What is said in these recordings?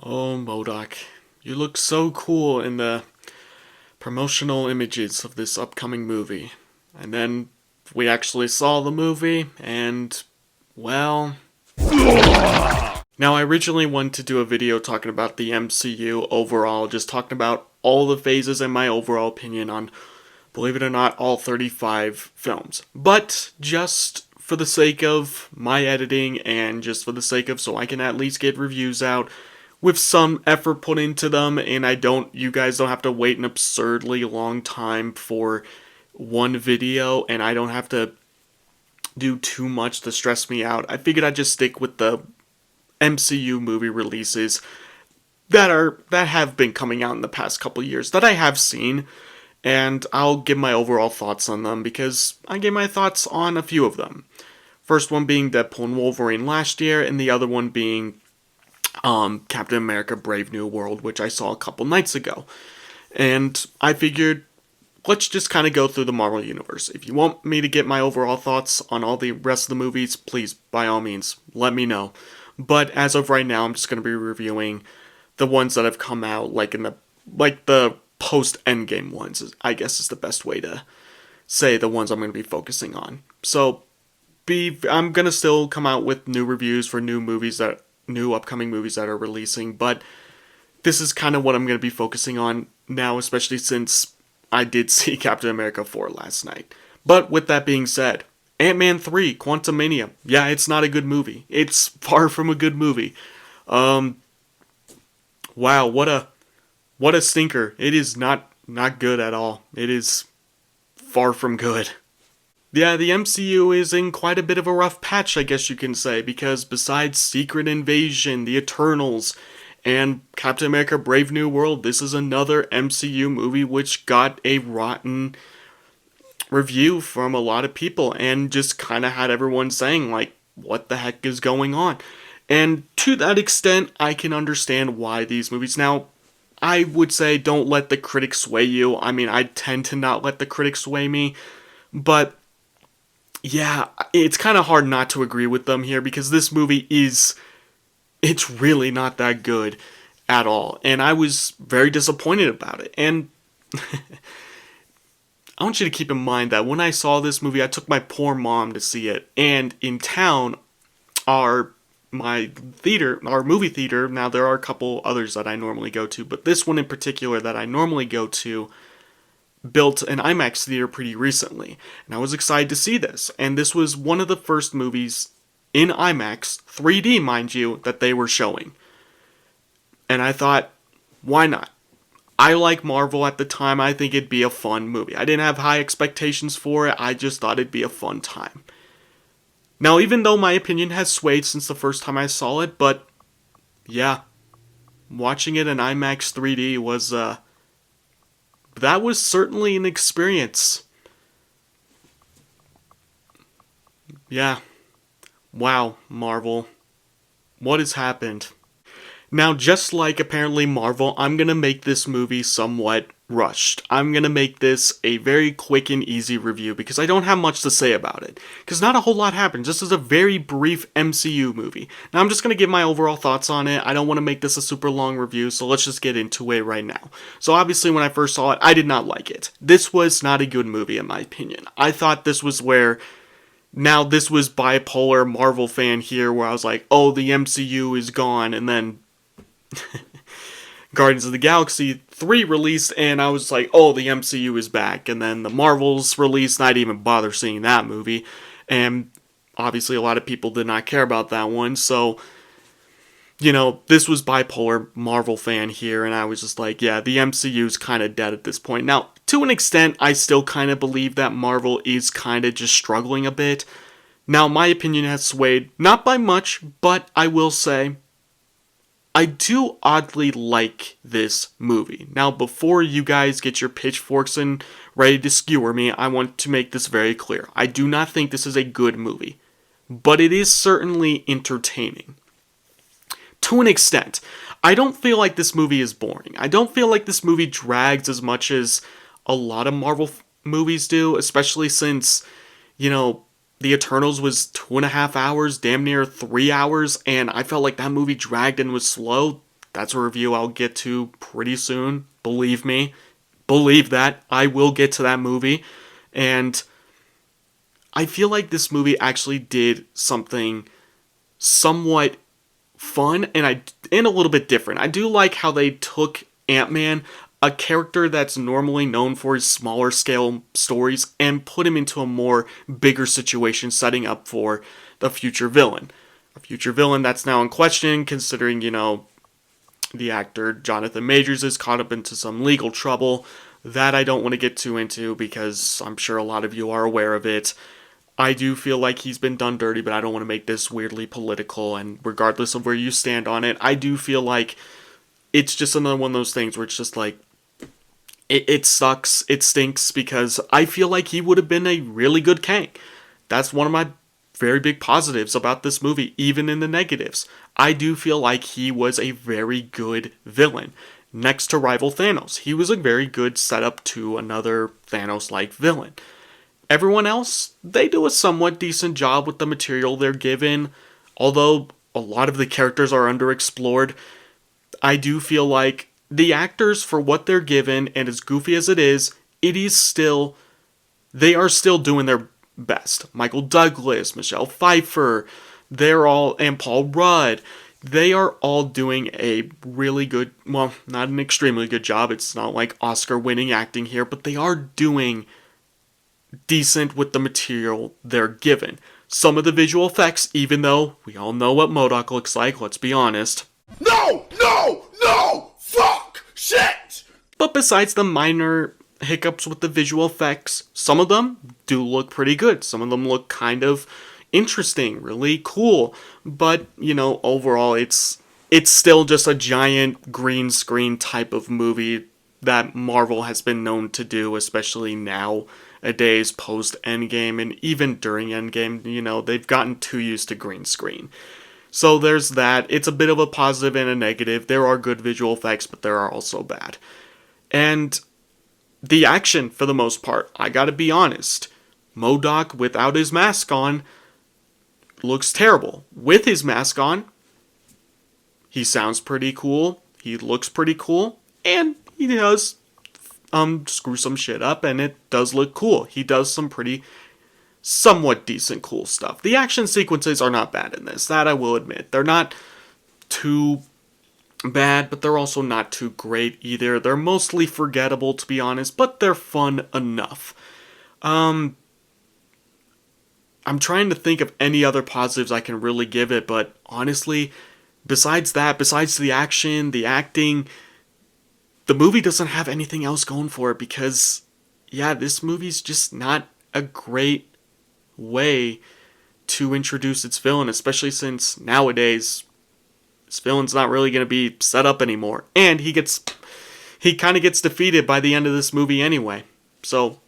Oh, Modoc, you look so cool in the promotional images of this upcoming movie. And then we actually saw the movie, and, well. Now, I originally wanted to do a video talking about the MCU overall, just talking about all the phases and my overall opinion on, believe it or not, all 35 films. But just for the sake of my editing and just for the sake of so I can at least get reviews out with some effort put into them, and you guys don't have to wait an absurdly long time for one video, and I don't have to do too much to stress me out. I figured I'd just stick with the MCU movie releases that have been coming out in the past couple years that I have seen, and I'll give my overall thoughts on them because I gave my thoughts on a few of them. First one being Deadpool and Wolverine last year, and the other one being Captain America Brave New World, which I saw a couple nights ago. And I figured, let's just kind of go through the Marvel Universe. If you want me to get my overall thoughts on all the rest of the movies, please, by all means, let me know. But as of right now, I'm just going to be reviewing the ones that have come out, like the post-Endgame ones, I guess is the best way to say the ones I'm going to be focusing on. So, I'm going to still come out with new reviews for new upcoming movies that are releasing, but this is kind of what I'm going to be focusing on now, especially since I did see Captain America 4 last night. But with that being said, Ant-Man 3, Quantumania. Yeah, it's not a good movie. It's far from a good movie. Wow, what a stinker. It is not good at all. It is far from good. Yeah, the MCU is in quite a bit of a rough patch, I guess you can say, because besides Secret Invasion, The Eternals, and Captain America Brave New World, this is another MCU movie which got a rotten review from a lot of people and just kind of had everyone saying, like, what the heck is going on? And to that extent, I can understand why these movies. Now, I would say don't let the critics sway you. I mean, I tend to not let the critics sway me, but yeah, it's kind of hard not to agree with them here because this movie it's really not that good at all. And I was very disappointed about it. And I want you to keep in mind that when I saw this movie, I took my poor mom to see it. And in town, our movie theater, now there are a couple others that I normally go to, but this one in particular that I normally go to, built an IMAX theater pretty recently, and I was excited to see this. And this was one of the first movies in IMAX, 3D mind you, that they were showing. And I thought, why not? I like Marvel at the time. I think it'd be a fun movie. I didn't have high expectations for it. I just thought it'd be a fun time. Now, even though my opinion has swayed since the first time I saw it, but yeah, watching it in IMAX 3D was that was certainly an experience. Yeah. Wow, Marvel. What has happened? Now, just like apparently Marvel, I'm gonna make this movie somewhat rushed. I'm gonna make this a very quick and easy review because I don't have much to say about it. Because not a whole lot happened. This is a very brief MCU movie. Now, I'm just gonna give my overall thoughts on it. I don't want to make this a super long review, so let's just get into it right now. So obviously, when I first saw it, I did not like it. This was not a good movie in my opinion. I thought this was where... Now, this was bipolar Marvel fan here, where I was like, oh, the MCU is gone, and then Guardians of the Galaxy 3 released, and I was like, oh, the MCU is back. And then the Marvels released, and I didn't even bother seeing that movie. And obviously a lot of people did not care about that one, so, you know, this was bipolar Marvel fan here, and I was just like, yeah, the MCU's kind of dead at this point. Now, to an extent, I still kind of believe that Marvel is kind of just struggling a bit. Now, my opinion has swayed, not by much, but I will say, I do oddly like this movie. Now, before you guys get your pitchforks and ready to skewer me, I want to make this very clear. I do not think this is a good movie, but it is certainly entertaining. To an extent. I don't feel like this movie is boring. I don't feel like this movie drags as much as a lot of Marvel movies do, especially since, you know, The Eternals was 2.5 hours, damn near 3 hours, and I felt like that movie dragged and was slow. That's a review I'll get to pretty soon. Believe me. Believe that. I will get to that movie. And I feel like this movie actually did something somewhat fun and a little bit different. I do like how they took Ant-Man, a character that's normally known for his smaller scale stories, and put him into a more bigger situation, setting up for the future villain. A future villain that's now in question, considering, the actor Jonathan Majors is caught up into some legal trouble. That I don't want to get too into because I'm sure a lot of you are aware of it. I do feel like he's been done dirty, but I don't want to make this weirdly political, and regardless of where you stand on it, I do feel like it's just another one of those things where it's just like, it sucks, it stinks, because I feel like he would have been a really good Kang. That's one of my very big positives about this movie, even in the negatives. I do feel like he was a very good villain. Next to rival Thanos, he was a very good setup to another Thanos-like villain. Everyone else, they do a somewhat decent job with the material they're given, although a lot of the characters are underexplored. I do feel like the actors, for what they're given, and as goofy as it is still, they are still doing their best. Michael Douglas, Michelle Pfeiffer, and Paul Rudd, they are all doing a really good, well, not an extremely good job, it's not like Oscar-winning acting here, but they are doing decent with the material they're given. Some of the visual effects, even though we all know what MODOK looks like, let's be honest. No! Fuck! Shit! But besides the minor hiccups with the visual effects, some of them do look pretty good. Some of them look kind of interesting, really cool. But, overall it's still just a giant green screen type of movie that Marvel has been known to do, especially nowadays post Endgame, and even during Endgame, they've gotten too used to green screen. So there's that. It's a bit of a positive and a negative. There are good visual effects, but there are also bad. And the action, for the most part, I gotta be honest, MODOK without his mask on looks terrible. With his mask on, he sounds pretty cool, he looks pretty cool, and he does screw some shit up, and it does look cool. He does some pretty somewhat decent cool stuff. The action sequences are not bad in this, that I will admit. They're not too bad, but they're also not too great either. They're mostly forgettable, to be honest, but they're fun enough. I'm trying to think of any other positives I can really give it, but honestly, besides the action, the acting, the movie doesn't have anything else going for it, because, this movie's just not a great way to introduce its villain, especially since nowadays this villain's not really going to be set up anymore, and he kind of gets defeated by the end of this movie anyway, so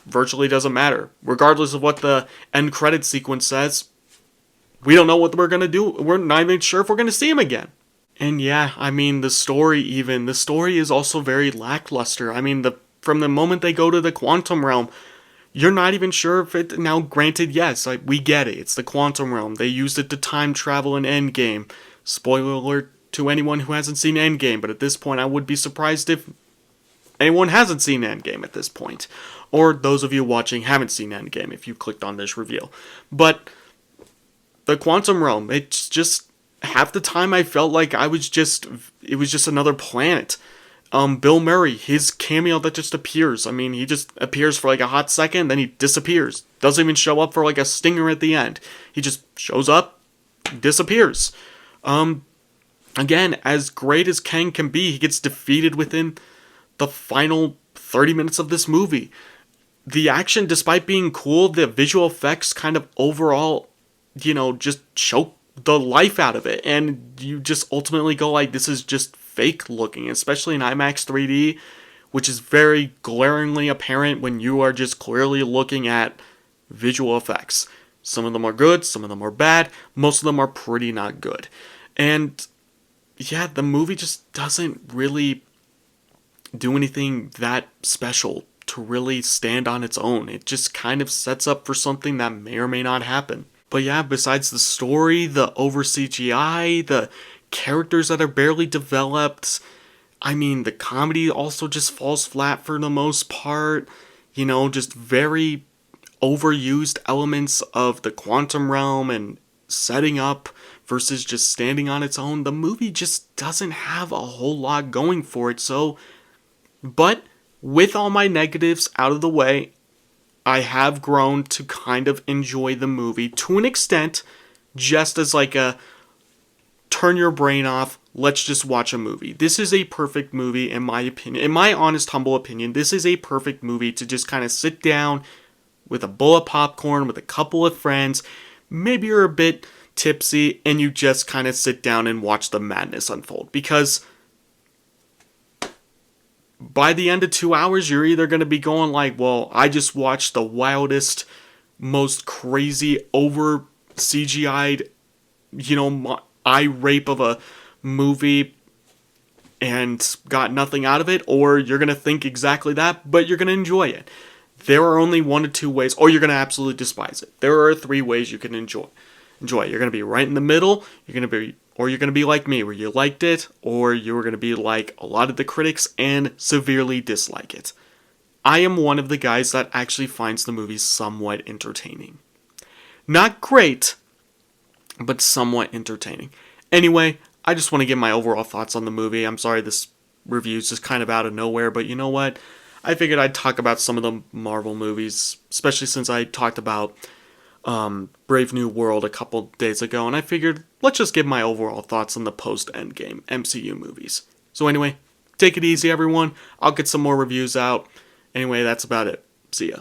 virtually doesn't matter. Regardless of what the end credit sequence says, we don't know what we're going to do. We're not even sure if we're going to see him again. And the story is also very lackluster. From the moment they go to the quantum realm, you're not even sure if it... Now, granted, yes, we get it. It's the quantum realm. They used it to time travel in Endgame. Spoiler alert to anyone who hasn't seen Endgame, but at this point, I would be surprised if anyone hasn't seen Endgame at this point. Or those of you watching haven't seen Endgame if you clicked on this review. But the quantum realm, it's just... Half the time I felt like it was just another planet. Bill Murray, his cameo that just appears. He just appears for like a hot second, then he disappears. Doesn't even show up for like a stinger at the end. He just shows up, disappears. Again, as great as Kang can be, he gets defeated within the final 30 minutes of this movie. The action, despite being cool, the visual effects kind of overall, just choke the life out of it. And you just ultimately go like, this is just fake looking, especially in IMAX 3D, which is very glaringly apparent when you are just clearly looking at visual effects. Some of them are good, some of them are bad, most of them are pretty not good. And the movie just doesn't really do anything that special to really stand on its own. It just kind of sets up for something that may or may not happen. But besides the story, the over CGI, the characters that are barely developed. I mean, the comedy also just falls flat for the most part. You know, just very overused elements of the quantum realm and setting up versus just standing on its own. The movie just doesn't have a whole lot going for it. So, but with all my negatives out of the way, I have grown to kind of enjoy the movie to an extent, just as like a turn your brain off, let's just watch a movie. This is a perfect movie, in my opinion. In my honest, humble opinion, this is a perfect movie to just kind of sit down with a bowl of popcorn with a couple of friends. Maybe you're a bit tipsy and you just kind of sit down and watch the madness unfold. Because by the end of 2 hours, you're either going to be going like, well, I just watched the wildest, most crazy, over CGI'd, eye rape of a movie and got nothing out of it, or you're going to think exactly that, but you're going to enjoy it. There are only one or two ways, or you're going to absolutely despise it. There are three ways you can enjoy. You're going to be right in the middle, you're going to be like me, where you liked it, or you're going to be like a lot of the critics and severely dislike it. I am one of the guys that actually finds the movie somewhat entertaining. Not great, but somewhat entertaining. Anyway, I just want to give my overall thoughts on the movie. I'm sorry this review is just kind of out of nowhere, but you know what? I figured I'd talk about some of the Marvel movies, especially since I talked about Brave New World a couple days ago, and I figured let's just give my overall thoughts on the post-Endgame MCU movies. So anyway, take it easy everyone. I'll get some more reviews out. Anyway, that's about it. See ya.